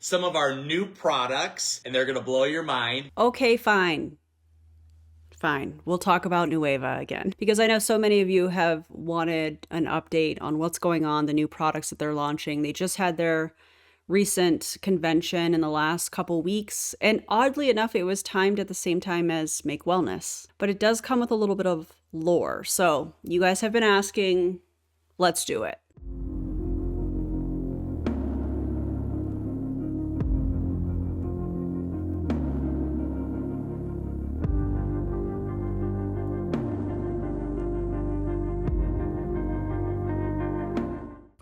some of our new products, and they're going to blow your mind. Okay, fine. Fine. We'll talk about Nueva again, because I know so many of you have wanted an update on what's going on, the new products that they're launching. They just had their recent convention in the last couple weeks, and oddly enough, it was timed at the same time as Make Wellness, but it does come with a little bit of lore. So you guys have been asking, let's do it.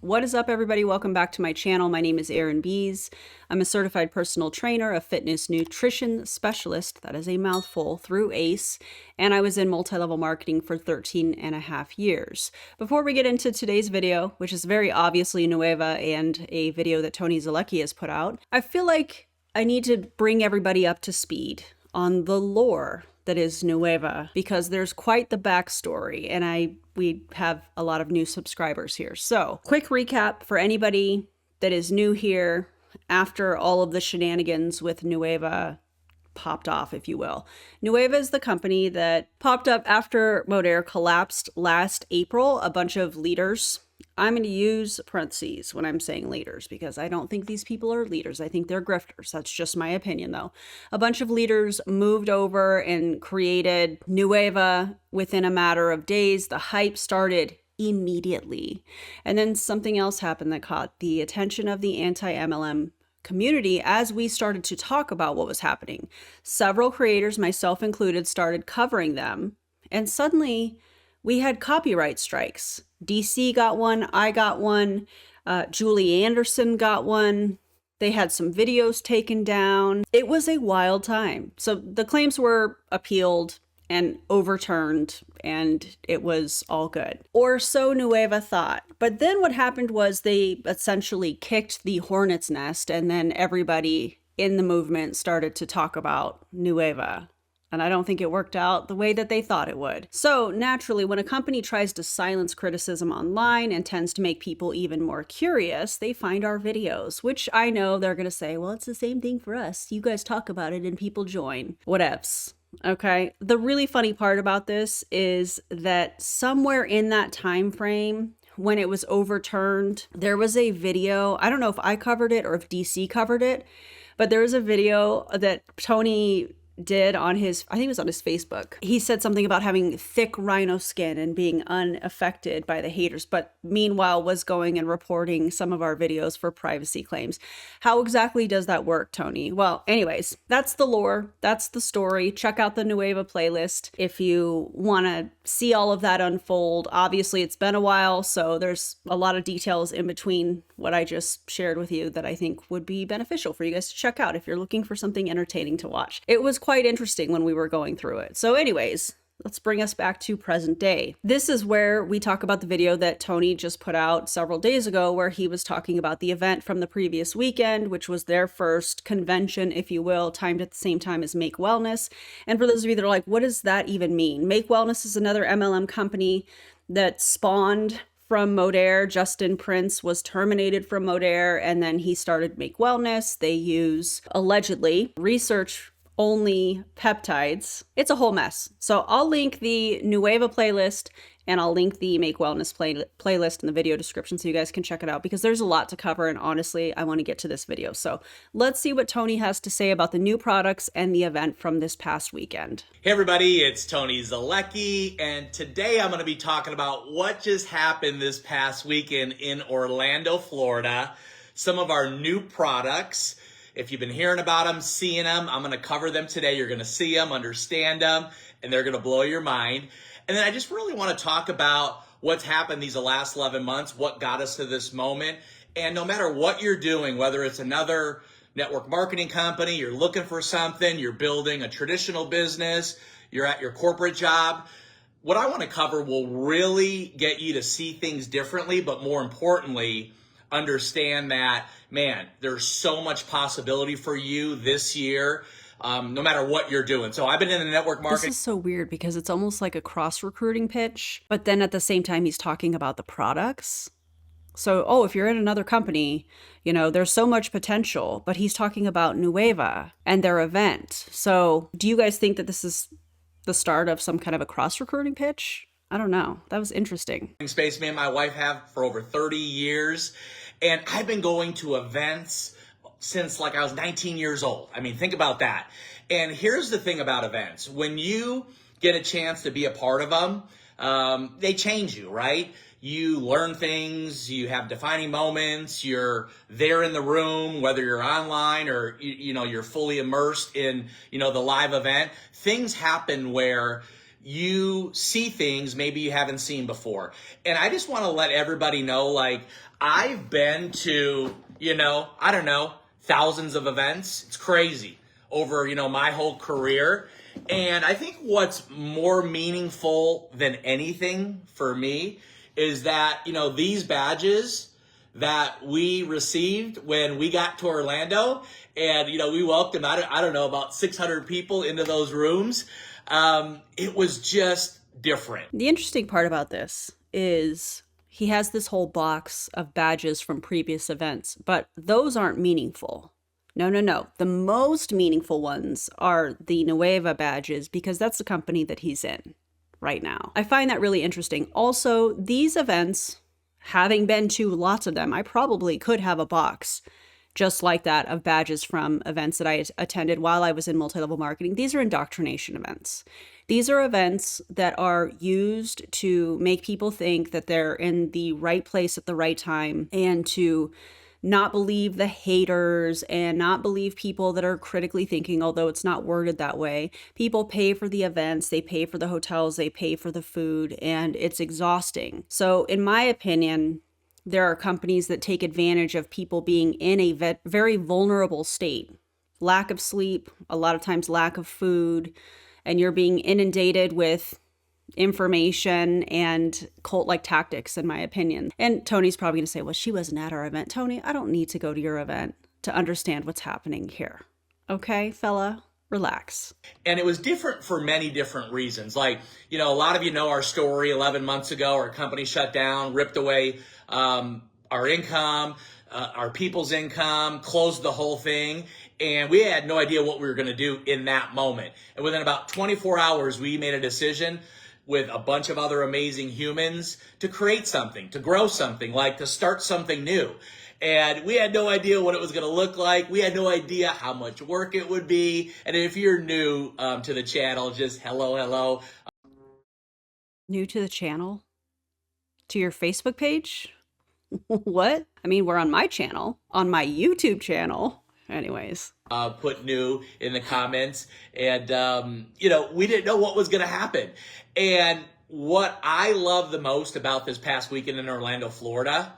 What is up, everybody? Welcome back to my channel. My name is Erin Bies. I'm a certified personal trainer, a fitness nutrition specialist, that is a mouthful, through ACE, and I was in multi-level marketing for 13 and a half years. Before we get into today's video, which is very obviously Neweva and a video that Tony Zalecki has put out, I feel like I need to bring everybody up to speed on the lore that is Neweva, because there's quite the backstory, and we have a lot of new subscribers here. So, quick recap for anybody that is new here after all of the shenanigans with Neweva popped off, if you will. Neweva is the company that popped up after Modere collapsed last April. A bunch of leaders, I'm going to use parentheses when I'm saying leaders, because I don't think these people are leaders. I think they're grifters. That's just my opinion, though. A bunch of leaders moved over and created Neweva within a matter of days. The hype started immediately. And then something else happened that caught the attention of the anti-MLM community as we started to talk about what was happening. Several creators, myself included, started covering them. And suddenly we had copyright strikes. DeeCee got one, I got one, Julie Anderson got one. They had some videos taken down. It was a wild time. So the claims were appealed and overturned, and it was all good. Or so Neweva thought. But then what happened was they essentially kicked the hornet's nest, and then everybody in the movement started to talk about Neweva. And I don't think it worked out the way that they thought it would. So naturally, when a company tries to silence criticism online and tends to make people even more curious, they find our videos, which I know they're going to say, well, it's the same thing for us. You guys talk about it and people join. Whatevs. Okay. The really funny part about this is that somewhere in that time frame, when it was overturned, there was a video. I don't know if I covered it or if DeeCee covered it, but there was a video that Tony did on his, I think it was on his Facebook. He said something about having thick rhino skin and being unaffected by the haters, but meanwhile was going and reporting some of our videos for privacy claims. How exactly does that work, Tony? Well, anyways, that's the lore. That's the story. Check out the Neweva playlist if you want to see all of that unfold. Obviously, it's been a while, so there's a lot of details in between what I just shared with you that I think would be beneficial for you guys to check out if you're looking for something entertaining to watch. It was quite interesting when we were going through it. So anyways, let's bring us back to present day. This is where we talk about the video that Tony just put out several days ago, where he was talking about the event from the previous weekend, which was their first convention, if you will, timed at the same time as Make Wellness. And for those of you that are like, what does that even mean? Make Wellness is another MLM company that spawned from Modere. Justin Prince was terminated from Modere, and then he started Make Wellness. They use, allegedly, research only peptides. It's a whole mess. So I'll link the Neweva playlist and I'll link the Make Wellness playlist in the video description so you guys can check it out, because there's a lot to cover, and honestly, I want to get to this video. So let's see what Tony has to say about the new products and the event from this past weekend. Hey everybody, it's Tony Zalecki, and today I'm going to be talking about what just happened this past weekend in Orlando, Florida. Some of our new products. If you've been hearing about them, seeing them, I'm going to cover them today. You're going to see them, understand them, and they're going to blow your mind. And then I just really want to talk about what's happened these last 11 months, what got us to this moment. And no matter what you're doing, whether it's another network marketing company, you're looking for something, you're building a traditional business, you're at your corporate job, what I want to cover will really get you to see things differently, but more importantly, understand that, man, there's so much possibility for you this year. No matter what you're doing. So I've been in the network marketing. This is so weird because it's almost like a cross recruiting pitch, but then at the same time, he's talking about the products. So, oh, if you're in another company, you know, there's so much potential, but he's talking about Neweva and their event. So, do you guys think that this is the start of some kind of a cross recruiting pitch? I don't know. That was interesting. Space me and my wife have for over 30 years. And I've been going to events since like I was 19 years old. I mean, think about that. And here's the thing about events. When you get a chance to be a part of them, they change you, right? You learn things, you have defining moments, you're there in the room, whether you're online or, you know, you're fully immersed in, you know, the live event. Things happen where you see things maybe you haven't seen before. And I just want to let everybody know, like, I've been to, you know, I don't know, thousands of events. It's crazy over, you know, my whole career. And I think what's more meaningful than anything for me is that, you know, these badges that we received when we got to Orlando and, you know, we welcomed, I don't know, about 600 people into those rooms. It was just different. The interesting part about this is he has this whole box of badges from previous events, but those aren't meaningful. No. The most meaningful ones are the Nueva badges because that's the company that he's in right now. I find that really interesting. Also, these events, having been to lots of them, I probably could have a box just like that of badges from events that I attended while I was in multi-level marketing. These are indoctrination events. These are events that are used to make people think that they're in the right place at the right time and to not believe the haters and not believe people that are critically thinking, although it's not worded that way. People pay for the events, they pay for the hotels, they pay for the food, and it's exhausting. So in my opinion, there are companies that take advantage of people being in a very vulnerable state. Lack of sleep, a lot of times lack of food, and you're being inundated with information and cult-like tactics, in my opinion. And Tony's probably going to say, well, she wasn't at our event. Tony, I don't need to go to your event to understand what's happening here. Okay, fella? Relax. And it was different for many different reasons. Like, you know, a lot of you know our story. 11 months ago, our company shut down, ripped away our income, our people's income, closed the whole thing. And we had no idea what we were going to do in that moment. And within about 24 hours, we made a decision with a bunch of other amazing humans to create something, to grow something, like to start something new. And we had no idea what it was going to look like. We had no idea how much work it would be. And if you're new to the channel, just hello. New to the channel? To your Facebook page? What? I mean, we're on my channel, on my YouTube channel. Anyways. Put new in the comments. And, you know, we didn't know what was going to happen. And what I love the most about this past weekend in Orlando, Florida,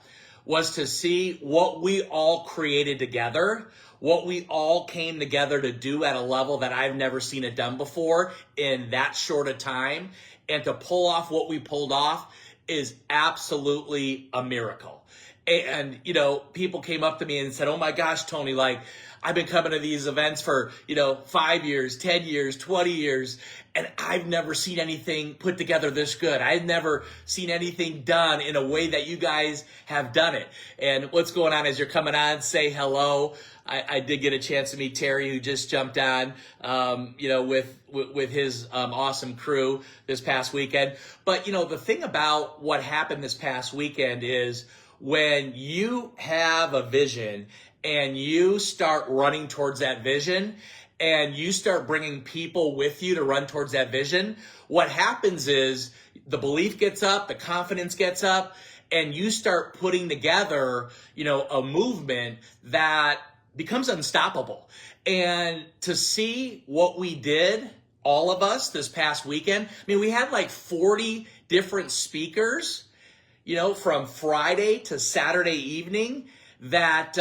was to see what we all created together, what we all came together to do at a level that I've never seen it done before in that short a time. And to pull off what we pulled off is absolutely a miracle. And, you know, people came up to me and said, oh my gosh, Tony, like, I've been coming to these events for, you know, 5 years, 10 years, 20 years, and I've never seen anything put together this good. I've never seen anything done in a way that you guys have done it. And what's going on as you're coming on, say hello. I did get a chance to meet Terry, who just jumped on, you know, with his awesome crew this past weekend. But, you know, the thing about what happened this past weekend is when you have a vision and you start running towards that vision and you start bringing people with you to run towards that vision, what happens is the belief gets up, the confidence gets up, and you start putting together, you know, a movement that becomes unstoppable. And to see what we did, all of us, this past weekend, I mean, we had like 40 different speakers, you know, from Friday to Saturday evening that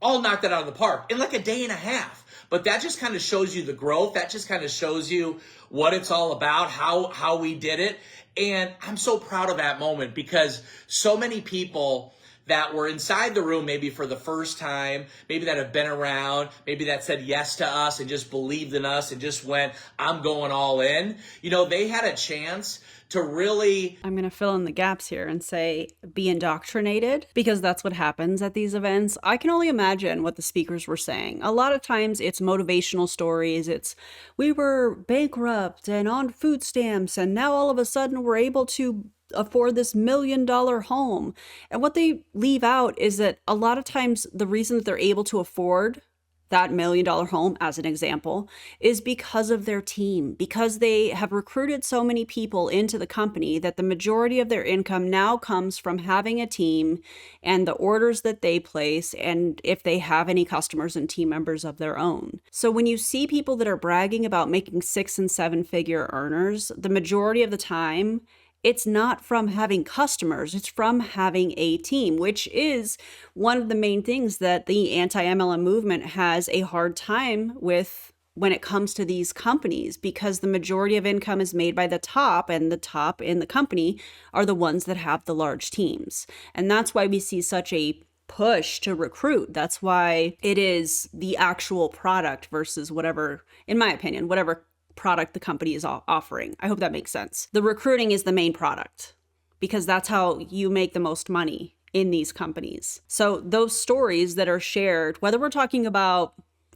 all knocked it out of the park in like a day and a half. But that just kind of shows you the growth. That just kind of shows you what it's all about, how we did it. And I'm so proud of that moment because so many people that were inside the room maybe for the first time, maybe that have been around, maybe that said yes to us and just believed in us and just went, I'm going all in. They had a chance to really... I'm going to fill in the gaps here and say be indoctrinated, because that's what happens at these events. I can only imagine what the speakers were saying. A lot of times it's motivational stories. It's, we were bankrupt and on food stamps, and now all of a sudden we're able to afford this $1 million home. And what they leave out is that a lot of times the reason that they're able to afford that $1 million home, as an example, is because of their team, because they have recruited so many people into the company that the majority of their income now comes from having a team and the orders that they place, and if they have any customers and team members of their own. So when you see people that are bragging about making 6- and 7-figure earners, the majority of the time, it's not from having customers, it's from having a team, which is one of the main things that the anti-MLM movement has a hard time with when it comes to these companies, because the majority of income is made by the top, and the top in the company are the ones that have the large teams. And that's why we see such a push to recruit. That's why it is the actual product versus whatever, in my opinion, whatever product the company is offering. I hope that makes sense. The recruiting is the main product, because that's how you make the most money in these companies. So those stories that are shared, whether we're talking about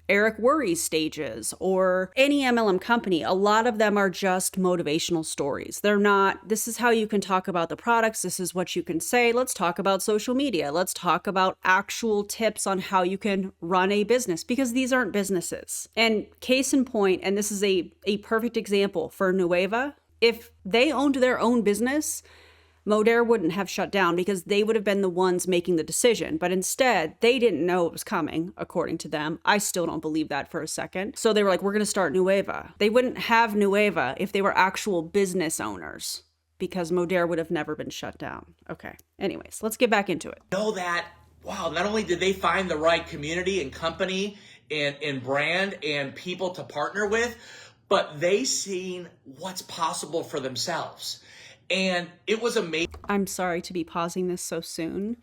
Eric Worre's stages or any MLM company, a lot of them are just motivational stories. They're not, this is how you can talk about the products. This is what you can say. Let's talk about social media. Let's talk about actual tips on how you can run a business, because these aren't businesses. And case in point, and this is a perfect example for Neweva, if they owned their own business, Modere wouldn't have shut down, because they would have been the ones making the decision. But instead, they didn't know it was coming, according to them. I still don't believe that for a second. So they were like, we're going to start Neweva. They wouldn't have Neweva if they were actual business owners, because Modere would have never been shut down. Okay. Anyways, let's get back into it. Wow, not only did they find the right community and company and brand and people to partner with, but they seen what's possible for themselves. And it was amazing. I'm sorry to be pausing this so soon,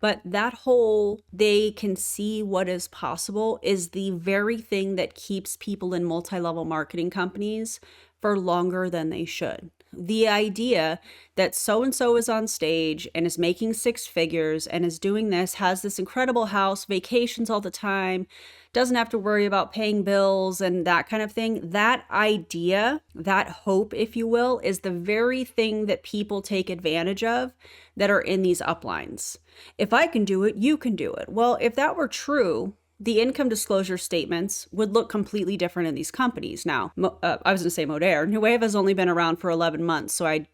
but that whole they can see what is possible is the very thing that keeps people in multi-level marketing companies for longer than they should. The idea that so-and-so is on stage and is making 6 figures and is doing this, has this incredible house, vacations all the time, doesn't have to worry about paying bills and that kind of thing. That idea, that hope, if you will, is the very thing that people take advantage of that are in these uplines. If I can do it, you can do it. Well, if that were true, the income disclosure statements would look completely different in these companies. Now, I was going to say Modere. Neweva has only been around for 11 months, so I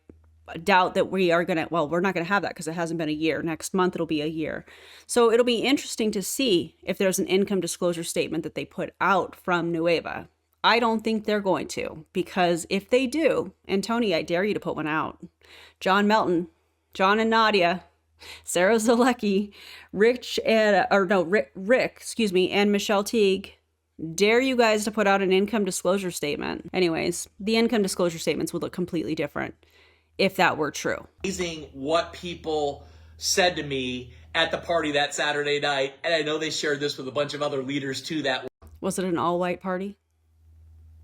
doubt that we are going to, well, we're not going to have that because it hasn't been a year. Next month, it'll be a year. So it'll be interesting to see if there's an income disclosure statement that they put out from Neweva. I don't think they're going to, because if they do, and Tony, I dare you to put one out. John Melton, John and Nadia, Sarah Zalecki, Rick, and Michelle Teague, dare you guys to put out an income disclosure statement. Anyways, the income disclosure statements would look completely different if that were true. Amazing what people said to me at the party that Saturday night, and I know they shared this with a bunch of other leaders too that was it an all-white party?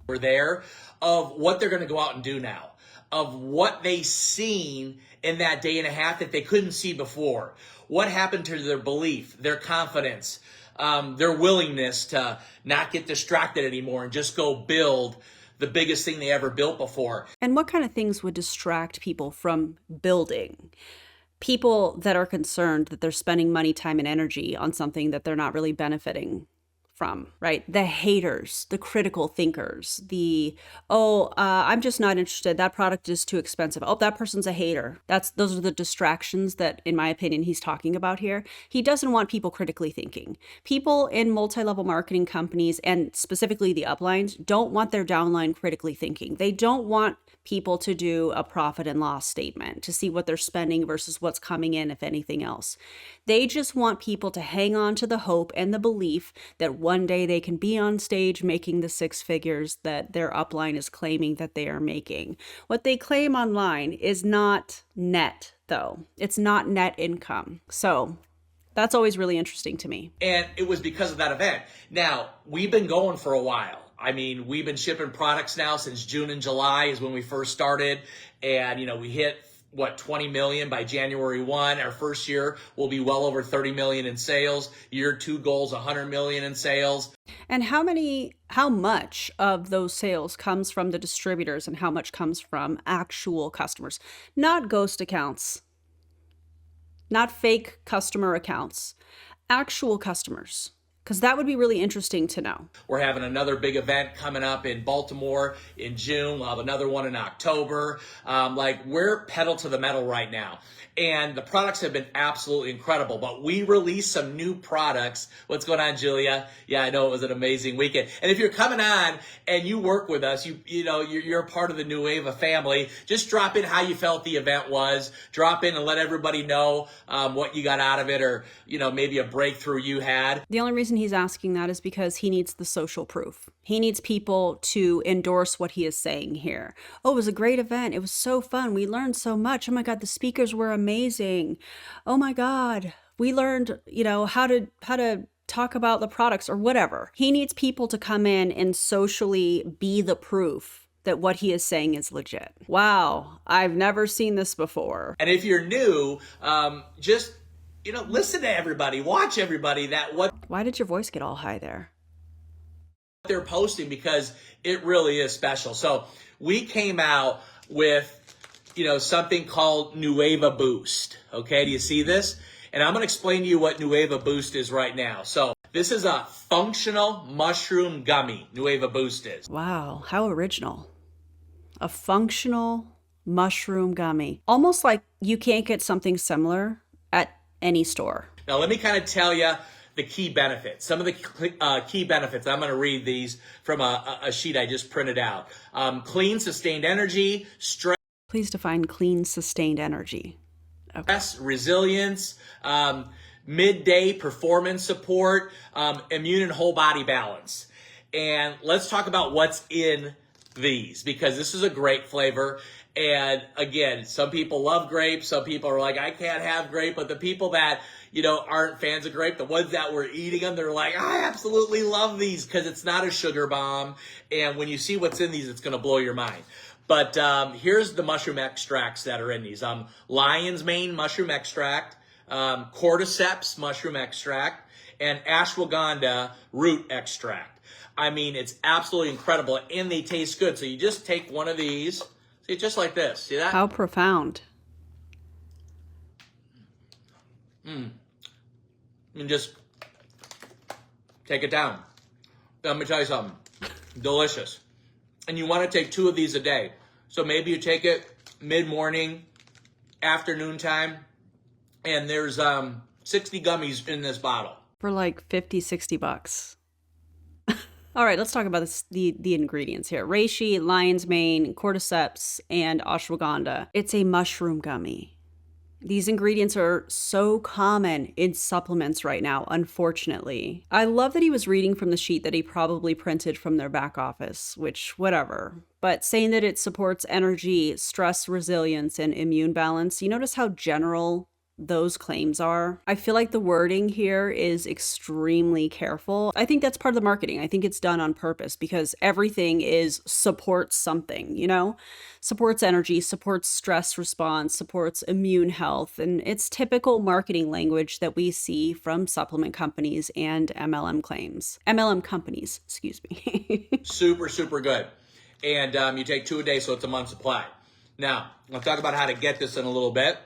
Were there, of what they're going to go out and do now, of what they seen in that day and a half that they couldn't see before. What happened to their belief, their confidence, their willingness to not get distracted anymore and just go build the biggest thing they ever built before. And what kind of things would distract people from building? People that are concerned that they're spending money, time, and energy on something that they're not really benefiting from, right? The haters, the critical thinkers, I'm just not interested. That product is too expensive. Oh, that person's a hater. Those are the distractions that, in my opinion, he's talking about here. He doesn't want people critically thinking. People in multi-level marketing companies, and specifically the uplines, don't want their downline critically thinking. They don't want people to do a profit and loss statement to see what they're spending versus what's coming in, if anything else. They just want people to hang on to the hope and the belief that one day they can be on stage making the 6 figures that their upline is claiming that they are making. What they claim online is not net, though. It's not net income. So That's always really interesting to me. And it was because of that event. Now, we've been going for a while. I mean, we've been shipping products now since June and July is when we first started. And, we hit, 20 million by January 1. Our first year will be well over 30 million in sales. Year 2 goals, 100 million in sales. And how much of those sales comes from the distributors and how much comes from actual customers? Not ghost accounts, not fake customer accounts, actual customers. Because that would be really interesting to know. We're having another big event coming up in Baltimore in June. We'll have another one in October. We're pedal to the metal right now. And the products have been absolutely incredible. But we released some new products. What's going on, Julia? Yeah, I know it was an amazing weekend. And if you're coming on and you work with us, you're a part of the Neweva family, just drop in how you felt the event was. Drop in and let everybody know what you got out of it, or maybe a breakthrough you had. The only reason he's asking that is because he needs the social proof. He needs people to endorse what he is saying here. Oh, it was a great event. It was so fun. We learned so much. Oh my God, the speakers were amazing. Oh my God, we learned, how to talk about the products or whatever. He needs people to come in and socially be the proof that what he is saying is legit. Wow, I've never seen this before. And if you're new, just listen to everybody, watch everybody Why did your voice get all high there? They're posting, because it really is special. So we came out with, something called Neweva Boost. Okay, do you see this? And I'm going to explain to you what Neweva Boost is right now. So this is a functional mushroom gummy. Neweva Boost is. Wow, how original. A functional mushroom gummy. Almost like you can't get something similar at any store. Now, let me kind of tell you the key benefits. Some of the key benefits, I'm going to read these from a sheet I just printed out. Clean, sustained energy, stress. Please define clean, sustained energy. Okay. Resilience, midday performance support, immune and whole body balance. And let's talk about what's in these, because this is a grape flavor. And again, some people love grape. Some people are like, I can't have grape. But the people that, aren't fans of grape, the ones that were eating them, they're like, I absolutely love these, because it's not a sugar bomb. And when you see what's in these, it's going to blow your mind. But here's the mushroom extracts that are in these. Lion's mane mushroom extract, cordyceps mushroom extract, and ashwagandha root extract. I mean, it's absolutely incredible, and they taste good. So you just take one of these. See, just like this. See that? How profound. And just take it down. Let me tell you something. Delicious. And you want to take 2 of these a day. So maybe you take it mid-morning, afternoon time, and there's 60 gummies in this bottle. For like 50, 60 bucks. All right, let's talk about the ingredients here. Reishi, lion's mane, cordyceps, and ashwagandha. It's a mushroom gummy. These ingredients are so common in supplements right now, unfortunately. I love that he was reading from the sheet that he probably printed from their back office, which, whatever. But saying that it supports energy, stress resilience, and immune balance. You notice how general those claims are? I feel like the wording here is extremely careful. I think that's part of the marketing. I think it's done on purpose because everything is supports something, supports energy, supports stress response, supports immune health. And it's typical marketing language that we see from supplement companies and MLM companies, excuse me. Super, super good. And you take 2 a day, so it's a month's supply. Now, I'll talk about how to get this in a little bit.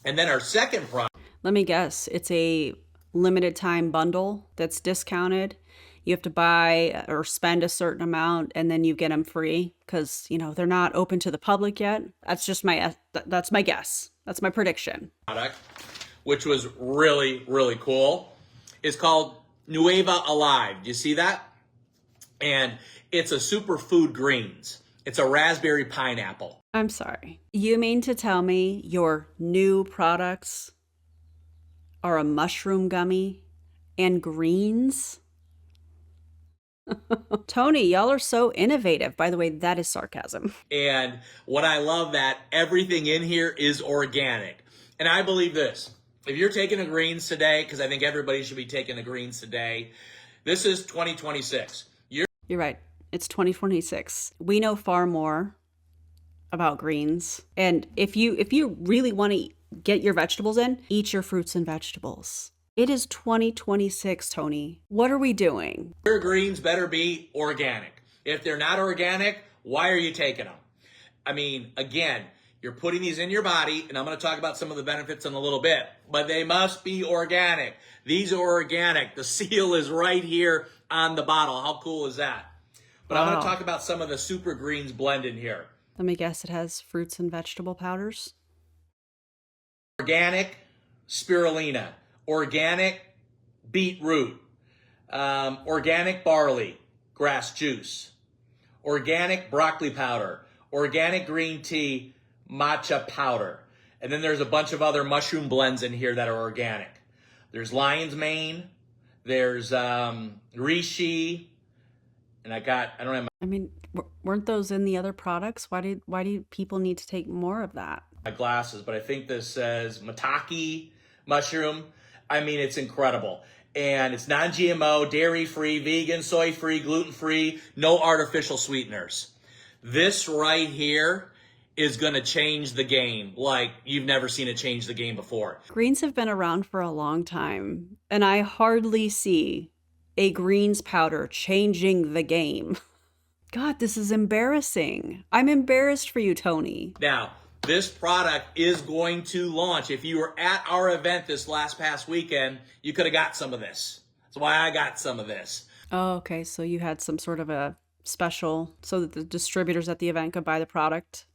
And then our second product. Let me guess. It's a limited time bundle that's discounted. You have to buy or spend a certain amount and then you get them free because, they're not open to the public yet. That's just that's my guess. That's my prediction. Product, which was really, really cool, is called Neweva Alive. Do you see that? And it's a superfood greens. It's a raspberry pineapple. I'm sorry. You mean to tell me your new products are a mushroom gummy and greens? Tony, y'all are so innovative. By the way, that is sarcasm. And what I love that everything in here is organic. And I believe this. if you're taking the greens today, because I think everybody should be taking the greens today, this is 2026. You're right. It's 2026. We know far more about greens. And if you really want to get your vegetables in, eat your fruits and vegetables. It is 2026, Tony. What are we doing? Your greens better be organic. If they're not organic, why are you taking them? I mean, again, you're putting these in your body, and I'm going to talk about some of the benefits in a little bit, but they must be organic. These are organic. The seal is right here on the bottle. How cool is that? But I'm going to talk about some of the super greens blend in here. Let me guess, it has fruits and vegetable powders. Organic spirulina, organic beetroot, organic barley, grass juice, organic broccoli powder, organic green tea, matcha powder. And then there's a bunch of other mushroom blends in here that are organic. There's lion's mane, there's reishi, and I don't have weren't those in the other products? Why do people need to take more of that? my glasses, but I think this says maitake mushroom. I mean, it's incredible. And it's non-GMO, dairy-free, vegan, soy-free, gluten-free, no artificial sweeteners. This right here is going to change the game like you've never seen it change the game before. Greens have been around for a long time, and I hardly see a greens powder changing the game. God, this is embarrassing. I'm embarrassed for you, Tony. Now, this product is going to launch. If you were at our event this past weekend, you could have got some of this. That's why I got some of this. Oh, okay. So you had some sort of a special so that the distributors at the event could buy the product.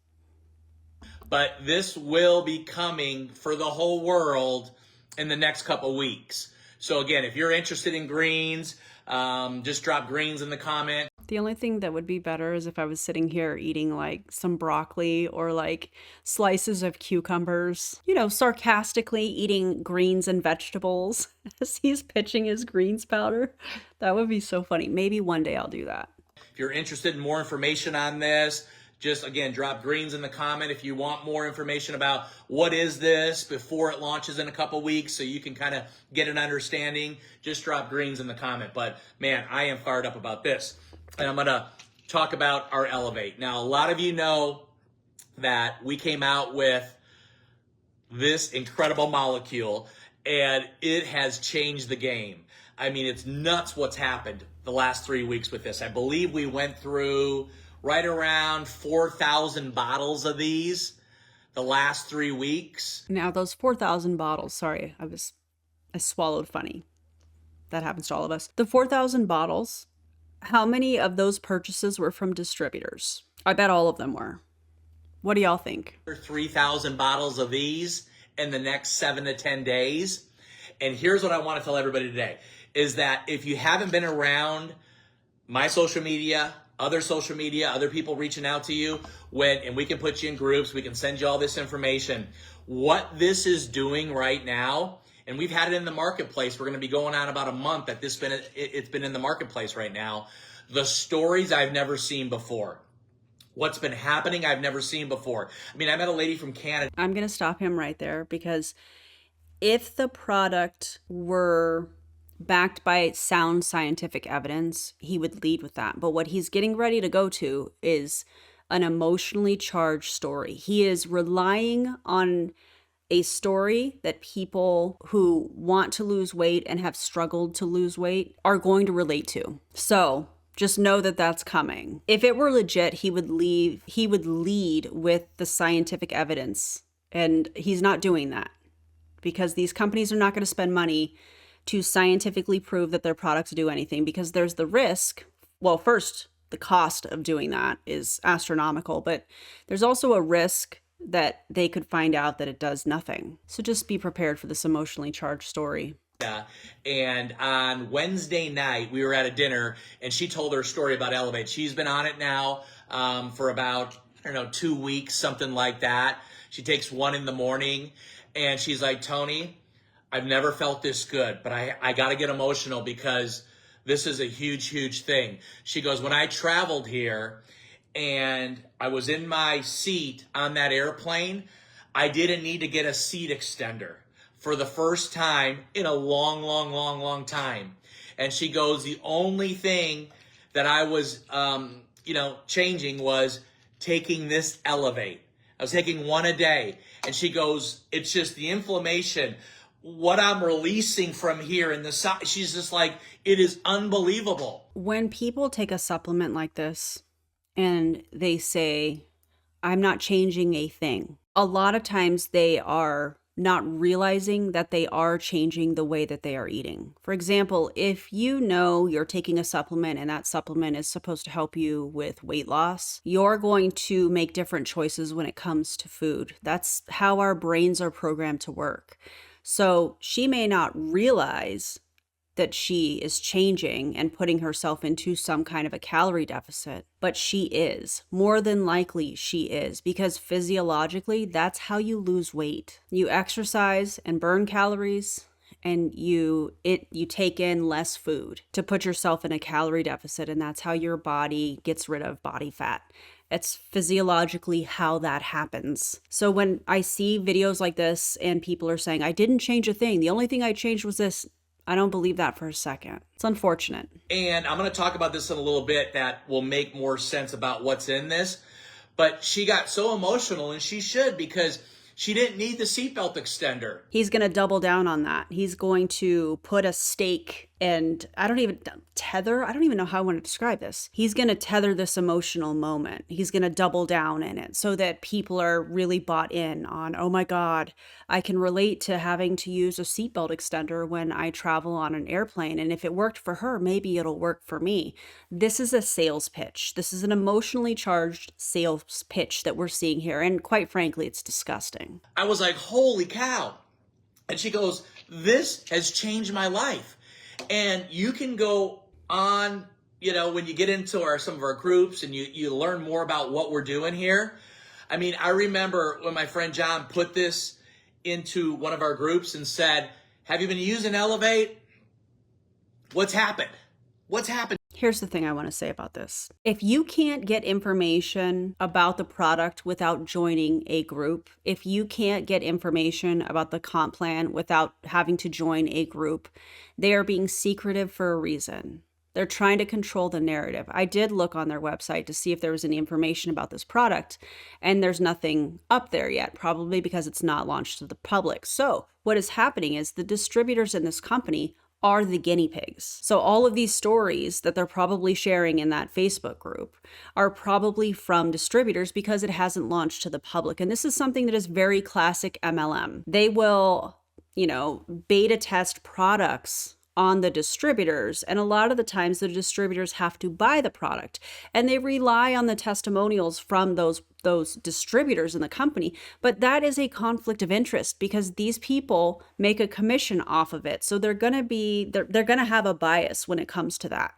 But this will be coming for the whole world in the next couple weeks. So again, if you're interested in greens, just drop greens in the comment. The only thing that would be better is if I was sitting here eating like some broccoli or like slices of cucumbers, sarcastically eating greens and vegetables as he's pitching his greens powder. That would be so funny. Maybe one day I'll do that. If you're interested in more information on this, just again, drop greens in the comment if you want more information about what is this before it launches in a couple weeks so you can kind of get an understanding. Just drop greens in the comment. But man, I am fired up about this. And I'm going to talk about our Elevate. Now, a lot of you know that we came out with this incredible molecule, and it has changed the game. I mean, it's nuts what's happened the last 3 weeks with this. I believe we went through right around 4,000 bottles of these the last 3 weeks. Now, those 4,000 bottles, sorry, I swallowed funny. That happens to all of us. The 4,000 bottles, how many of those purchases were from distributors? I bet all of them were. What do y'all think? 3,000 bottles of these in the next 7 to 10 days. And here's what I want to tell everybody today, is that if you haven't been around my social media, other people reaching out to you, and we can put you in groups, we can send you all this information. What this is doing right now, and we've had it in the marketplace. We're going to be going on about a month that it's been in the marketplace right now. The stories I've never seen before. What's been happening I've never seen before. I mean, I met a lady from Canada. I'm going to stop him right there because if the product were backed by sound scientific evidence, he would lead with that. But what he's getting ready to go to is an emotionally charged story. He is relying on a story that people who want to lose weight and have struggled to lose weight are going to relate to. So just know that that's coming. If it were legit, he would lead with the scientific evidence. And he's not doing that because these companies are not going to spend money to scientifically prove that their products do anything, because there's the risk. Well, first, the cost of doing that is astronomical, but there's also a risk that they could find out that it does nothing. So just be prepared for this emotionally charged story. And on Wednesday night, we were at a dinner, and she told her story about Elevate. She's been on it now for about, 2 weeks, something like that. She takes one in the morning, and she's like, Tony, I've never felt this good, but I got to get emotional because this is a huge, huge thing. She goes, when I traveled here and I was in my seat on that airplane, I didn't need to get a seat extender. for the first time in a long time. And she goes, the only thing that I was, changing was taking this Elevate. I was taking one a day. And she goes, it's just the inflammation, what I'm releasing from here in the side. She's just like, it is unbelievable. When people take a supplement like this and they say, I'm not changing a thing, a lot of times they are not realizing that they are changing the way that they are eating. For example, if you know you're taking a supplement and that supplement is supposed to help you with weight loss, you're going to make different choices when it comes to food. That's how our brains are programmed to work. So she may not realize that she is changing and putting herself into some kind of a calorie deficit, but she is. More than likely she is, because physiologically, that's how you lose weight. You exercise and burn calories, and you take in less food to put yourself in a calorie deficit, and that's how your body gets rid of body fat. It's physiologically how that happens. So when I see videos like this and people are saying, I didn't change a thing, the only thing I changed was this, I don't believe that for a second. It's unfortunate. And I'm going to talk about this in a little bit that will make more sense about what's in this. But she got so emotional, and she should, because she didn't need the seatbelt extender. He's going to double down on that. He's going to put a stake and I don't even know how I want to describe this. He's going to tether this emotional moment. He's going to double down in it so that people are really bought in on, oh my God, I can relate to having to use a seatbelt extender when I travel on an airplane. And if it worked for her, maybe it'll work for me. This is a sales pitch. This is an emotionally charged sales pitch that we're seeing here. And quite frankly, it's disgusting. I was like, holy cow. And she goes, this has changed my life. And you can go on, when you get into some of our groups and you learn more about what we're doing here. I mean, I remember when my friend John put this into one of our groups and said, have you been using Elevate? What's happened? What's happened? Here's the thing I want to say about this. If you can't get information about the product without joining a group, if you can't get information about the comp plan without having to join a group, they are being secretive for a reason. They're trying to control the narrative. I did look on their website to see if there was any information about this product, and there's nothing up there yet, probably because it's not launched to the public. So what is happening is the distributors in this company are the guinea pigs. So all of these stories that they're probably sharing in that Facebook group are probably from distributors because it hasn't launched to the public. And this is something that is very classic MLM. They will, beta test products on the distributors, and a lot of the times the distributors have to buy the product, and they rely on the testimonials from those distributors in the company. But that is a conflict of interest because these people make a commission off of it, so they're going to have a bias when it comes to that.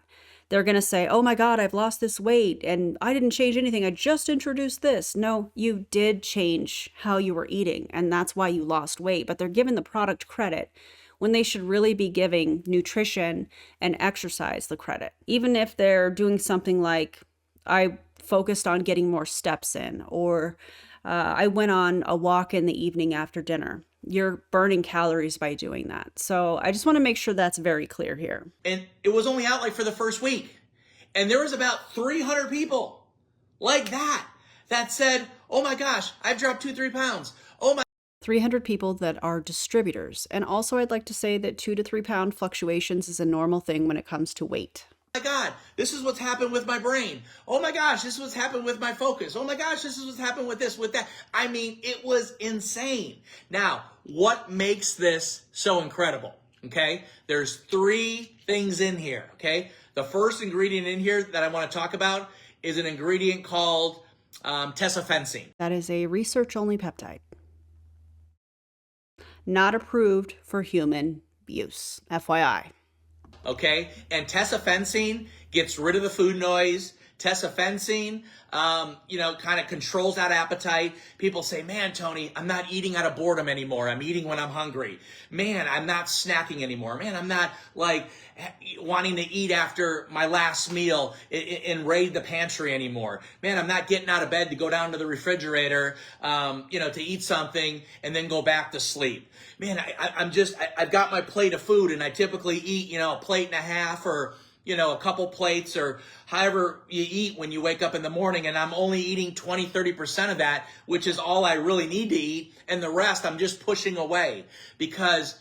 They're going to say, oh my God, I've lost this weight and I didn't change anything, I just introduced this. No, you did change how you were eating, and that's why you lost weight. But they're giving the product credit when they should really be giving nutrition and exercise the credit. Even if they're doing something like, I focused on getting more steps in, or I went on a walk in the evening after dinner. You're burning calories by doing that. So I just want to make sure that's very clear here. And it was only out for the first week. And there was about 300 people like that said, oh my gosh, I've dropped 2-3 pounds. 300 people that are distributors. And also I'd like to say that 2 to 3 pound fluctuations is a normal thing when it comes to weight. Oh my God, this is what's happened with my brain. Oh my gosh, this is what's happened with my focus. Oh my gosh, this is what's happened with this, with that. I mean, it was insane. Now, what makes this so incredible? Okay, there's 3 things in here. Okay, the first ingredient in here that I want to talk about is an ingredient called tesofensine. That is a research-only peptide. Not approved for human use, FYI. Okay, and tesofensine gets rid of the food noise, Tesofensine, kind of controls that appetite. People say, man, Tony, I'm not eating out of boredom anymore. I'm eating when I'm hungry. Man, I'm not snacking anymore. Man, I'm not like wanting to eat after my last meal and raid the pantry anymore. Man, I'm not getting out of bed to go down to the refrigerator, to eat something and then go back to sleep. Man, I've got my plate of food and I typically eat, a plate and a half or, a couple plates or however you eat when you wake up in the morning, and I'm only eating 20, 30% of that, which is all I really need to eat, and the rest I'm just pushing away because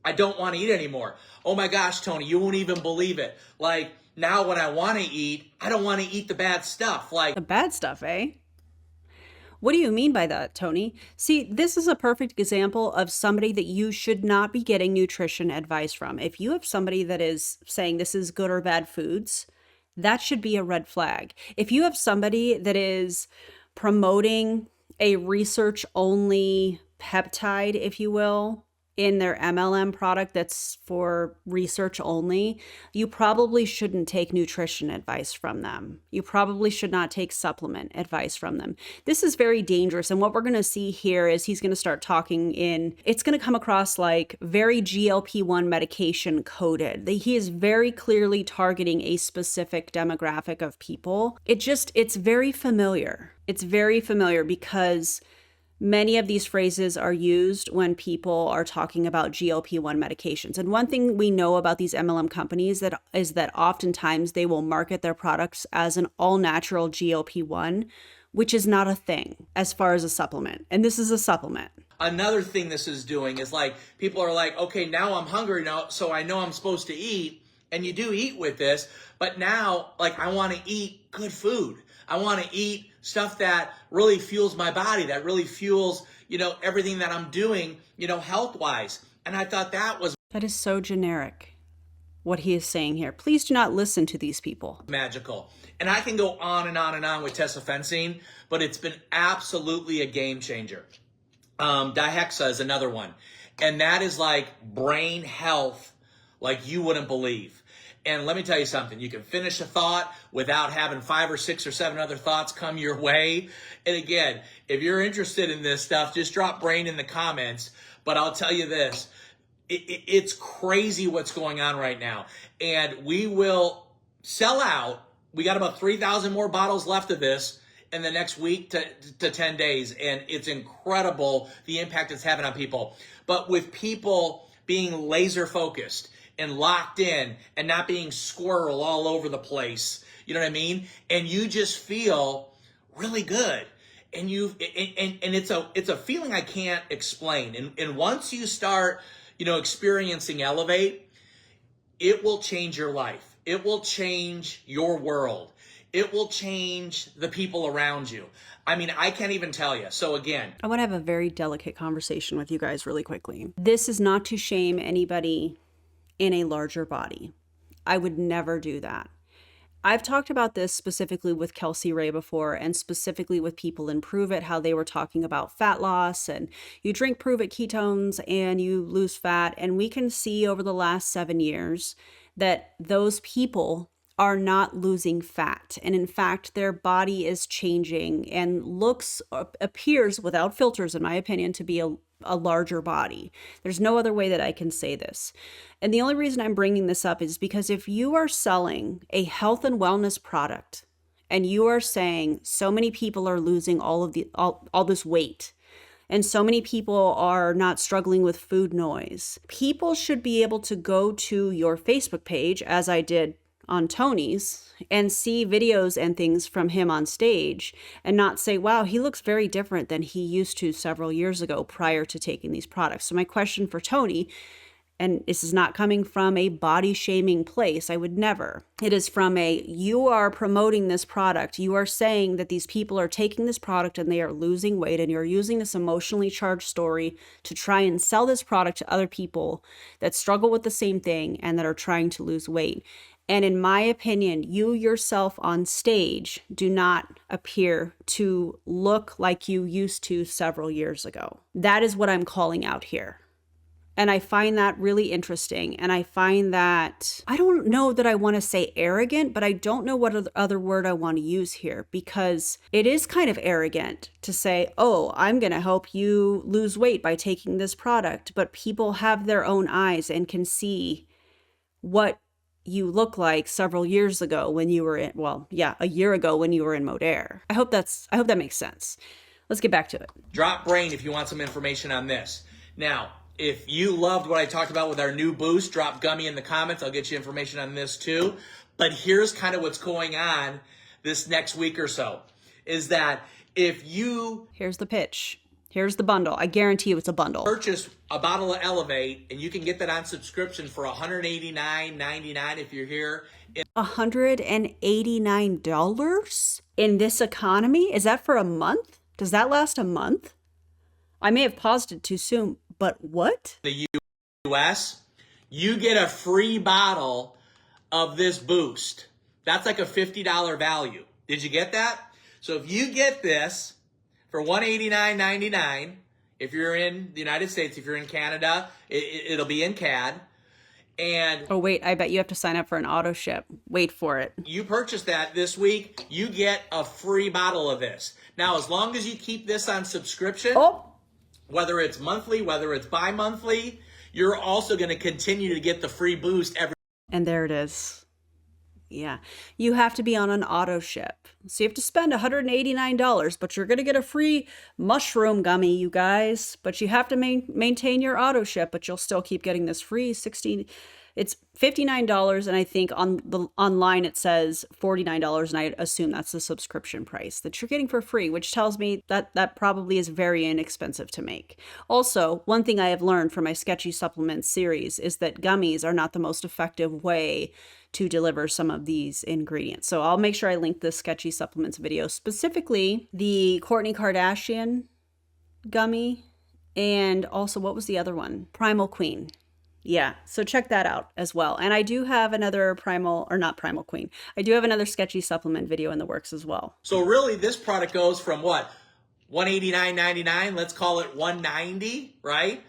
I don't want to eat anymore. Oh my gosh, Tony, you won't even believe it. Like, now when I want to eat, I don't want to eat the bad stuff. Like The bad stuff, eh? What do you mean by that, Tony? See, this is a perfect example of somebody that you should not be getting nutrition advice from. If you have somebody that is saying this is good or bad foods, that should be a red flag. If you have somebody that is promoting a research-only peptide, if you will, in their MLM product that's for research only, you probably shouldn't take nutrition advice from them. You probably should not take supplement advice from them. This is very dangerous. And what we're going to see here is he's going to start talking it's going to come across like very GLP-1 medication coded. He is very clearly targeting a specific demographic of people. It's very familiar. It's very familiar because many of these phrases are used when people are talking about GLP-1 medications. And one thing we know about these MLM companies is that oftentimes they will market their products as an all-natural GLP-1, which is not a thing as far as a supplement. And this is a supplement. Another thing this is doing is like, people are like, okay, now I'm hungry now, so I know I'm supposed to eat. And you do eat with this, but now, like, I want to eat good food. I want to eat stuff that really fuels my body, that really fuels, everything that I'm doing, health-wise. And I thought that is so generic, what he is saying here. Please do not listen to these people. Magical. And I can go on and on and on with tesofensine, but it's been absolutely a game changer. Dihexa is another one. And that is like brain health like you wouldn't believe. And let me tell you something, you can finish a thought without having 5 or 6 or 7 other thoughts come your way. And again, if you're interested in this stuff, just drop brain in the comments. But I'll tell you this, it's crazy what's going on right now. And we will sell out. We got about 3,000 more bottles left of this in the next week to 10 days. And it's incredible the impact it's having on people. But with people being laser focused and locked in and not being squirrel all over the place, you know what I mean? And you just feel really good. And it's a feeling I can't explain. And once you start, experiencing Elevate, it will change your life. It will change your world. It will change the people around you. I mean, I can't even tell you. So again, I want to have a very delicate conversation with you guys really quickly. This is not to shame anybody in a larger body. I would never do that. I've talked about this specifically with Kelsey Ray before, and specifically with people in Prove It, how they were talking about fat loss and you drink Prove It ketones and you lose fat. And we can see over the last 7 years that those people are not losing fat. And in fact, their body is changing and appears, without filters, in my opinion, to be a larger body. There's no other way that I can say this. And the only reason I'm bringing this up is because if you are selling a health and wellness product and you are saying so many people are losing all this weight and so many people are not struggling with food noise, people should be able to go to your Facebook page, as I did on Tony's, and see videos and things from him on stage and not say, wow, he looks very different than he used to several years ago prior to taking these products. So my question for Tony, and this is not coming from a body shaming place, I would never. It is from you are promoting this product. You are saying that these people are taking this product and they are losing weight, and you're using this emotionally charged story to try and sell this product to other people that struggle with the same thing and that are trying to lose weight. And in my opinion, you yourself on stage do not appear to look like you used to several years ago. That is what I'm calling out here. And I find that really interesting. And I find that, I don't know that I want to say arrogant, but I don't know what other word I want to use here, because it is kind of arrogant to say, oh, I'm going to help you lose weight by taking this product. But people have their own eyes and can see what you look like several years ago when you were in, well, yeah, a year ago when you were in Modair. I hope that makes sense. Let's get back to it. Drop brain if you want some information on this. Now, if you loved what I talked about with our new boost, drop gummy in the comments. I'll get you information on this too. But here's kind of what's going on this next week or so, is that if you... Here's the pitch. Here's the bundle. I guarantee you it's a bundle. Purchase a bottle of Elevate, and you can get that on subscription for $189.99 if you're here. $189 in this economy? Is that for a month? Does that last a month? I may have paused it too soon, but what? The US, you get a free bottle of this boost. That's like a $50 value. Did you get that? So if you get this for $189.99, if you're in the United States, if you're in Canada, it'll be in CAD. And oh wait, I bet you have to sign up for an auto ship. Wait for it. You purchase that this week, you get a free bottle of this. Now, as long as you keep this on subscription, whether it's monthly, whether it's bi-monthly, you're also going to continue to get the free boost every. And there it is. Yeah. You have to be on an auto ship. So you have to spend $189, but you're going to get a free mushroom gummy, you guys. But you have to maintain your auto ship, but you'll still keep getting this free It's $59, and I think on the online it says $49, and I assume that's the subscription price that you're getting for free, which tells me that that probably is very inexpensive to make. Also, one thing I have learned from my Sketchy Supplements series is that gummies are not the most effective way to deliver some of these ingredients. So I'll make sure I link this Sketchy Supplements video, specifically the Kourtney Kardashian gummy, and also what was the other one? Primal Queen. Yeah, so check that out as well. And I do have another not Primal Queen. I do have another Sketchy Supplement video in the works as well. So really this product goes from what? $189.99, let's call it $190, right?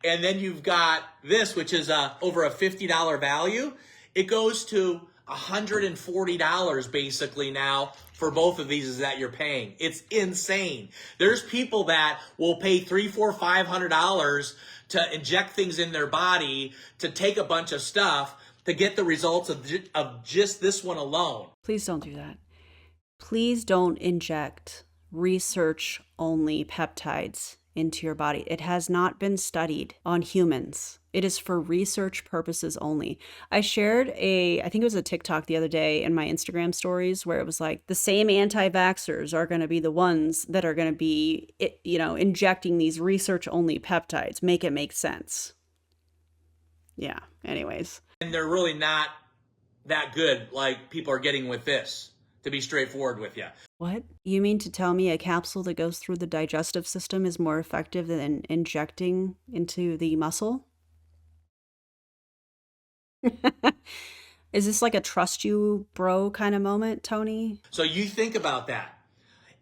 And then you've got this, which is over a $50 value. It goes to $140 basically now for both of these is that you're paying. It's insane. There's people that will pay $300, $400, $500 to inject things in their body, to take a bunch of stuff to get the results of just this one alone. Please don't do that. Please don't inject research-only peptides into your body. It has not been studied on humans. It is for research purposes only. I shared I think it was a TikTok the other day in my Instagram stories where it was like the same anti-vaxxers are going to be the ones that are going to be, injecting these research only peptides. Make it make sense. Yeah, anyways. And they're really not that good like people are getting with this, to be straightforward with you. What? You mean to tell me a capsule that goes through the digestive system is more effective than injecting into the muscle? Is this like a trust you bro kind of moment, Tony? So you think about that.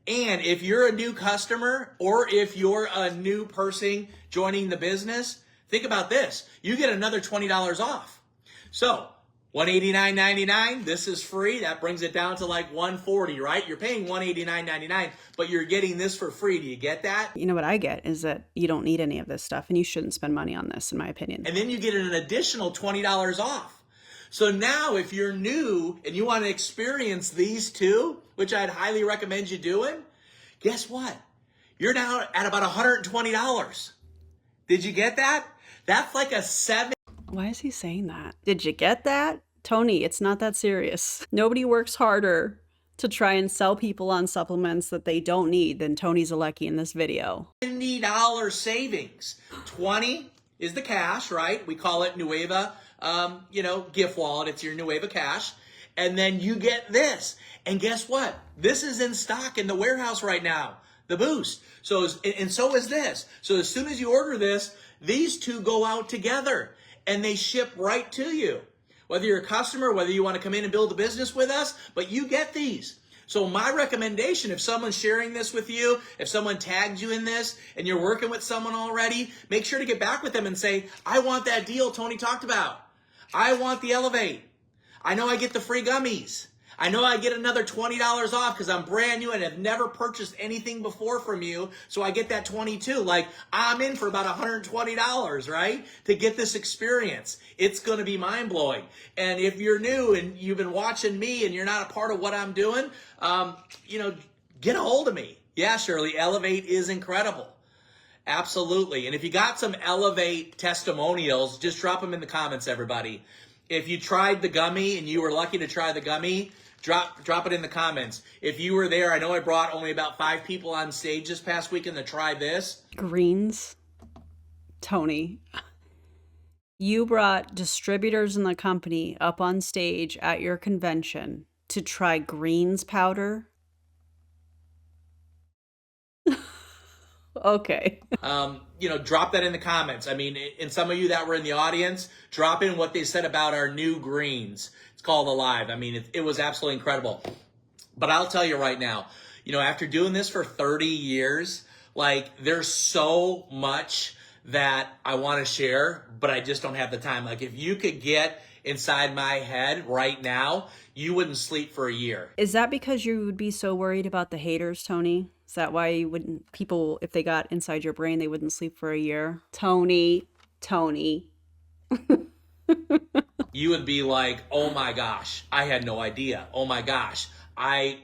And if you're a new customer or if you're a new person joining the business, think about this. You get another $20 off. So $189.99, this is free. That brings it down to like $140, right? You're paying $189.99, but you're getting this for free. Do you get that? You know what I get is that you don't need any of this stuff and you shouldn't spend money on this, in my opinion. And then you get an additional $20 off. So now if you're new and you want to experience these two, which I'd highly recommend you doing, guess what? You're now at about $120. Did you get that? That's like a Why is he saying that? Did you get that? Tony, it's not that serious. Nobody works harder to try and sell people on supplements that they don't need than Tony Zalecki in this video. $70 savings. 20 is the cash, right? We call it Neweva, gift wallet. It's your Neweva cash. And then you get this. And guess what? This is in stock in the warehouse right now, the boost. So is this. So as soon as you order this, these two go out together and they ship right to you. Whether you're a customer, whether you want to come in and build a business with us, but you get these. So my recommendation, if someone's sharing this with you, if someone tagged you in this and you're working with someone already, make sure to get back with them and say, I want that deal Tony talked about. I want the Elevate. I know I get the free gummies. I know I get another $20 off because I'm brand new and have never purchased anything before from you. So I get that 22. Like, I'm in for about $120, right? To get this experience. It's going to be mind blowing. And if you're new and you've been watching me and you're not a part of what I'm doing, get a hold of me. Yeah, Shirley, Elevate is incredible. Absolutely. And if you got some Elevate testimonials, just drop them in the comments, everybody. If you tried the gummy and you were lucky to try the gummy, drop it in the comments. If you were there, I know I brought only about 5 people on stage this past weekend to try this. Greens. Tony, you brought distributors in the company up on stage at your convention to try greens powder. Okay. Drop that in the comments. I mean, and some of you that were in the audience, drop in what they said about our new greens. It's called Alive. I mean, it was absolutely incredible. But I'll tell you right now, after doing this for 30 years, like, there's so much that I want to share, but I just don't have the time. Like, if you could get inside my head right now, you wouldn't sleep for a year. Is that because you would be so worried about the haters, Tony? Is that why you wouldn't, people, if they got inside your brain, they wouldn't sleep for a year? Tony. You would be like, oh my gosh, I had no idea. Oh my gosh, I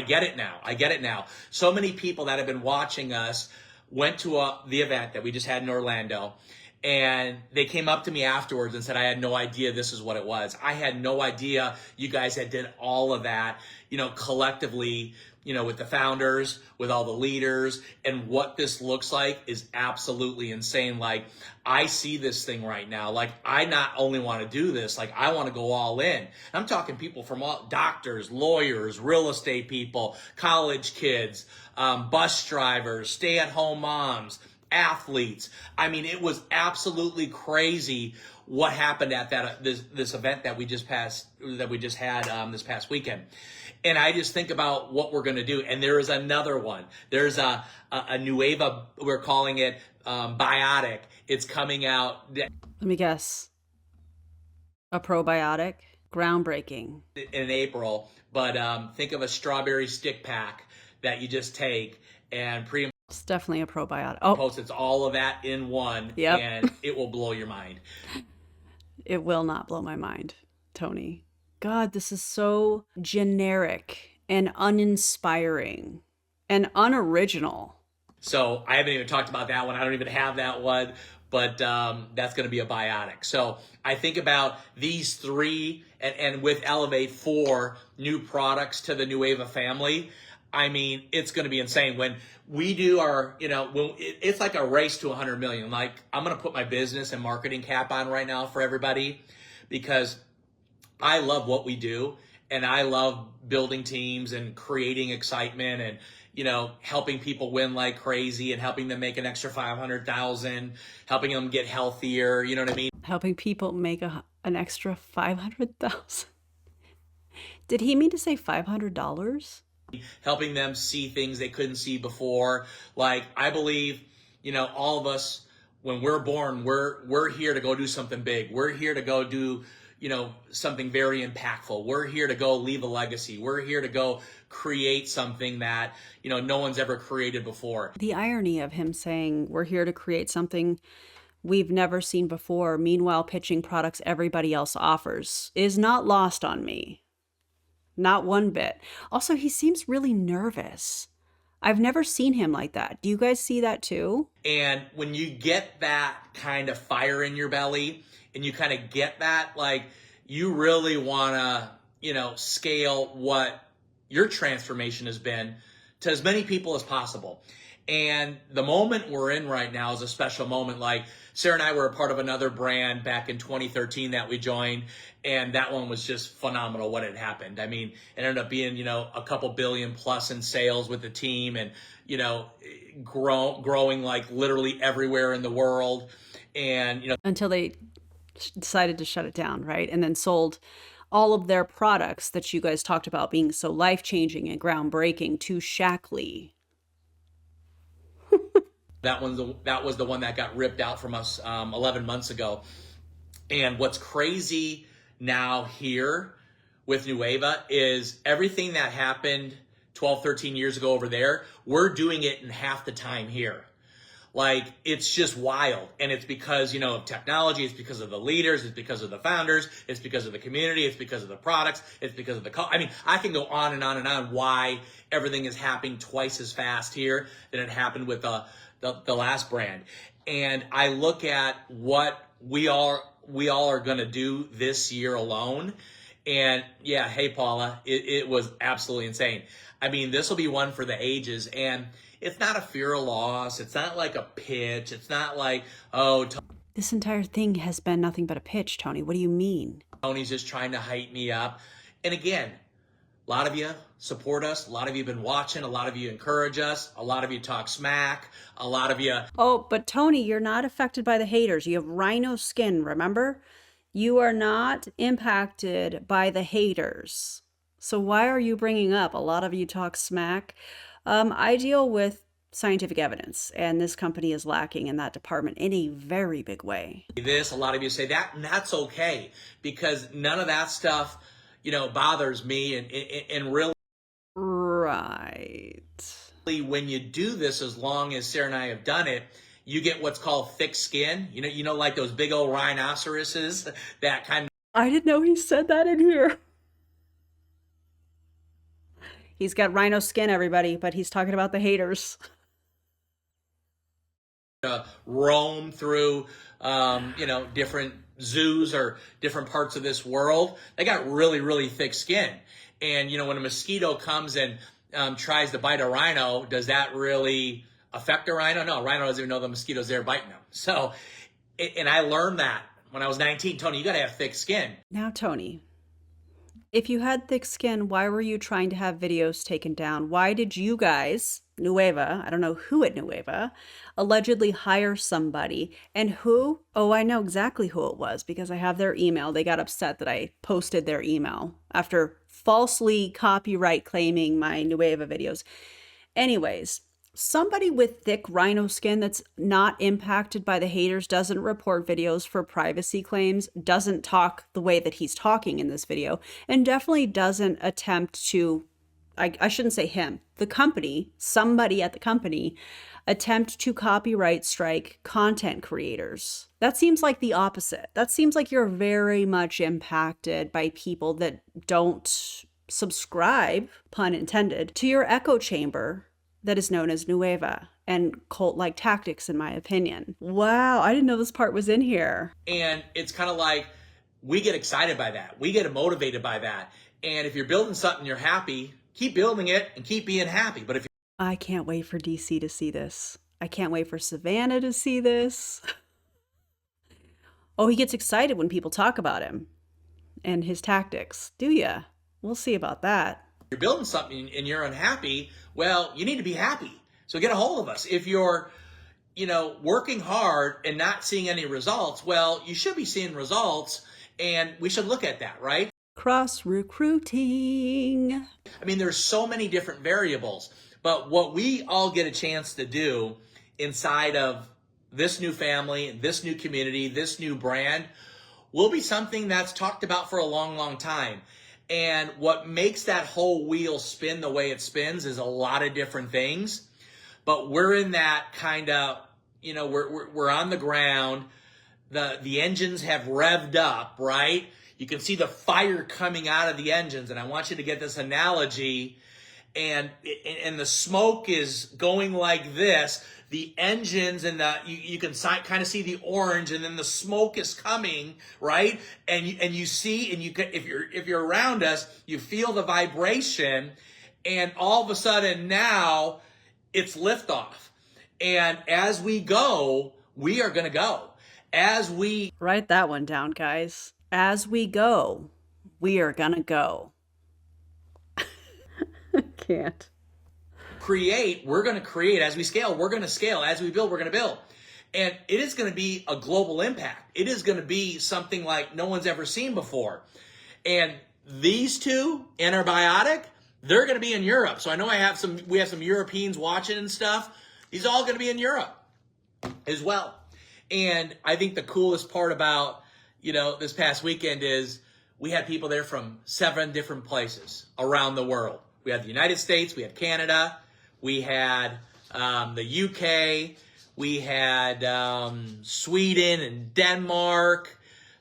get it now. I get it now. So many people that have been watching us went to the event that we just had in Orlando, and they came up to me afterwards and said, I had no idea this is what it was. I had no idea you guys had did all of that, collectively, with the founders, with all the leaders, and what this looks like is absolutely insane. Like, I see this thing right now. Like, I not only want to do this, like, I want to go all in. I'm talking people from all doctors, lawyers, real estate people, college kids, bus drivers, stay-at-home moms, athletes. I mean, it was absolutely crazy what happened at this event that we just had this past weekend. And I just think about what we're going to do. And there is another one. There's a Neweva, we're calling it biotic. It's coming out. Let me guess. A probiotic? Groundbreaking. In April. But think of a strawberry stick pack that you just take and it's definitely a probiotic. Oh, it's all of that in one. Yep. And it will blow your mind. It will not blow my mind, Tony. God, this is so generic and uninspiring and unoriginal. So I haven't even talked about that one. I don't even have that one, but that's going to be a biotic. So I think about these 3 and with Elevate 4 new products to the Neweva family. I mean, it's going to be insane. When we do our, it's like a race to 100 million. Like, I'm going to put my business and marketing cap on right now for everybody, because I love what we do, and I love building teams and creating excitement and, helping people win like crazy and helping them make an extra 500,000, helping them get healthier. You know what I mean? Helping people make an extra 500,000. Did he mean to say $500? Helping them see things they couldn't see before. Like, I believe, all of us, when we're born, we're here to go do something big. We're here to go do, something very impactful. We're here to go leave a legacy. We're here to go create something that, no one's ever created before. The irony of him saying we're here to create something we've never seen before, meanwhile pitching products everybody else offers, is not lost on me. Not one bit. Also, he seems really nervous. I've never seen him like that. Do you guys see that too? And when you get that kind of fire in your belly and you kind of get that, like, you really want to, scale what your transformation has been to as many people as possible. And the moment we're in right now is a special moment. Like, Sarah and I were a part of another brand back in 2013 that we joined, and that one was just phenomenal what had happened. I mean, it ended up being, a couple billion plus in sales with the team, and, growing like literally everywhere in the world. And, until they decided to shut it down, right? And then sold all of their products that you guys talked about being so life-changing and groundbreaking to Shackley. That was the one that got ripped out from us 11 months ago. And what's crazy now here with Neweva is everything that happened 12, 13 years ago over there, we're doing it in half the time here. Like, it's just wild. And it's because, of technology. It's because of the leaders. It's because of the founders. It's because of the community. It's because of the products. It's because of I can go on and on and on why everything is happening twice as fast here than it happened with the last brand. And I look at what we all are going to do this year alone. And yeah, hey, Paula, it was absolutely insane. I mean, this will be one for the ages. And it's not a fear of loss. It's not like a pitch. It's not like, this entire thing has been nothing but a pitch, Tony. What do you mean? Tony's just trying to hype me up. And again, a lot of you support us. A lot of you have been watching. A lot of you encourage us. A lot of you talk smack. A lot of you. Oh, but Tony, you're not affected by the haters. You have Rhino skin, remember? You are not impacted by the haters. So why are you bringing up a lot of you talk smack? I deal with scientific evidence, and this company is lacking in that department in a very big way. A lot of you say that, and that's okay, because none of that stuff, bothers me, and really. Right. When you do this, as long as Sarah and I have done it, you get what's called thick skin. Like those big old rhinoceroses, that kind of. I didn't know he said that in here. He's got rhino skin, everybody, but he's talking about the haters. Roam through, different zoos or different parts of this world. They got really, really thick skin. And, when a mosquito comes and tries to bite a rhino, does that really affect a rhino? No, a rhino doesn't even know the mosquito's there biting them. So, and I learned that when I was 19. Tony, you got to have thick skin. Now, Tony, if you had thick skin, why were you trying to have videos taken down? Why did you guys, Neweva, I don't know who at Neweva, allegedly hire somebody? And who? Oh, I know exactly who it was because I have their email. They got upset that I posted their email after falsely copyright claiming my Neweva videos. Anyways, somebody with thick rhino skin that's not impacted by the haters, doesn't report videos for privacy claims, doesn't talk the way that he's talking in this video, and definitely doesn't attempt to, I shouldn't say him, the company, somebody at the company, attempt to copyright strike content creators. That seems like the opposite. That seems like you're very much impacted by people that don't subscribe, pun intended, to your echo chamber that is known as Neweva and cult-like tactics, in my opinion. Wow, I didn't know this part was in here. And it's kind of like, we get excited by that. We get motivated by that. And if you're building something you're happy, keep building it and keep being happy. But if I can't wait for DeeCee to see this. I can't wait for Savannah to see this. Oh, he gets excited when people talk about him and his tactics. Do ya? We'll see about that. You're building something and you're unhappy, well, you need to be happy. So get a hold of us. If you're, working hard and not seeing any results, well, you should be seeing results, and we should look at that, right? Cross recruiting. I mean, there's so many different variables, but what we all get a chance to do inside of this new family, this new community, this new brand will be something that's talked about for a long, long time. And what makes that whole wheel spin the way it spins is a lot of different things. But we're in that kind of, we're on the ground. The engines have revved up, right? You can see the fire coming out of the engines. And I want you to get this analogy. And the smoke is going like this. The engines and you can kind of see the orange, and then the smoke is coming, right? And you see, and if you're around us, you feel the vibration, and all of a sudden now it's liftoff. And as we go, we are going to go. Write that one down, guys. As we go, we are going to go. I can't. We're going to create. As we scale, we're going to scale. As we build, we're going to build. And it is going to be a global impact. It is going to be something like no one's ever seen before. And these two, antibiotic, they're going to be in Europe. So I know we have some Europeans watching and stuff. These are all going to be in Europe as well. And I think the coolest part about, this past weekend is we had people there from 7 different places around the world. We had the United States, we had Canada, we had the UK, we had Sweden and Denmark,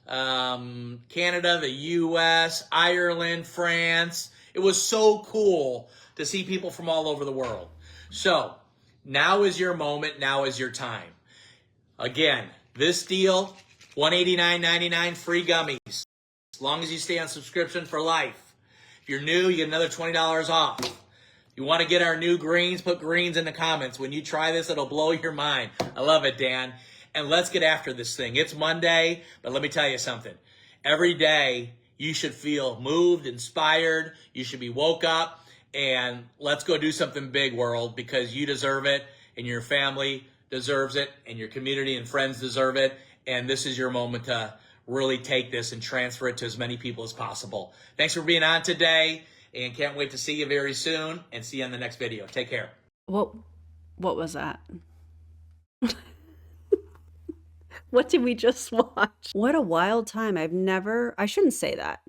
Canada, the US, Ireland, France. It was so cool to see people from all over the world. So now is your moment. Now is your time. Again, this deal, $189.99 free gummies. As long as you stay on subscription for life. If you're new, you get another $20 off. If you want to get our new greens, put greens in the comments. When you try this, it'll blow your mind. I love it, Dan. And let's get after this thing. It's Monday, but let me tell you something. Every day, you should feel moved, inspired. You should be woke up. And let's go do something big, world, because you deserve it, and your family deserves it, and your community and friends deserve it. And this is your moment to really take this and transfer it to as many people as possible. Thanks for being on today, and can't wait to see you very soon, and see you on the next video. Take care. What was that? What did we just watch? What a wild time. I shouldn't say that.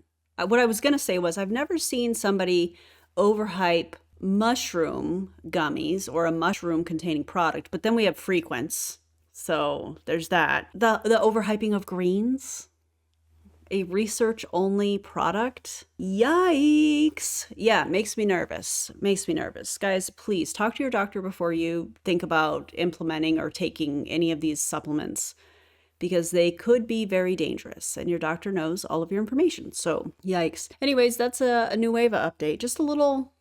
What I was going to say was I've never seen somebody overhype mushroom gummies or a mushroom containing product, but then we have frequents. So there's that. The overhyping of greens, a research only product. Yikes. Yeah, makes me nervous. Guys, please talk to your doctor before you think about implementing or taking any of these supplements, because they could be very dangerous, and your doctor knows all of your information. So yikes. Anyways, that's a Neweva update. Just a little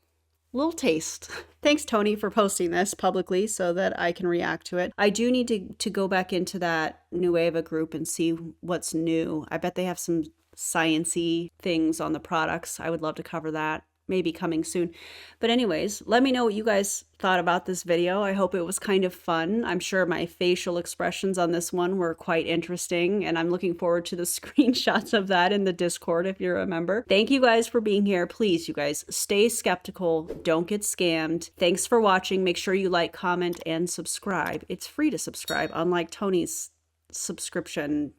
taste. Thanks, Tony, for posting this publicly so that I can react to it. I do need to go back into that Neweva group and see what's new. I bet they have some science-y things on the products. I would love to cover that. Maybe coming soon. But anyways, let me know what you guys thought about this video. I hope it was kind of fun. I'm sure my facial expressions on this one were quite interesting, and I'm looking forward to the screenshots of that in the Discord if you're a member. Thank you guys for being here. Please, you guys, stay skeptical. Don't get scammed. Thanks for watching. Make sure you like, comment, and subscribe. It's free to subscribe, unlike Tony's subscription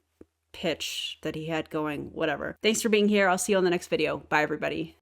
pitch that he had going, whatever. Thanks for being here. I'll see you on the next video. Bye, everybody.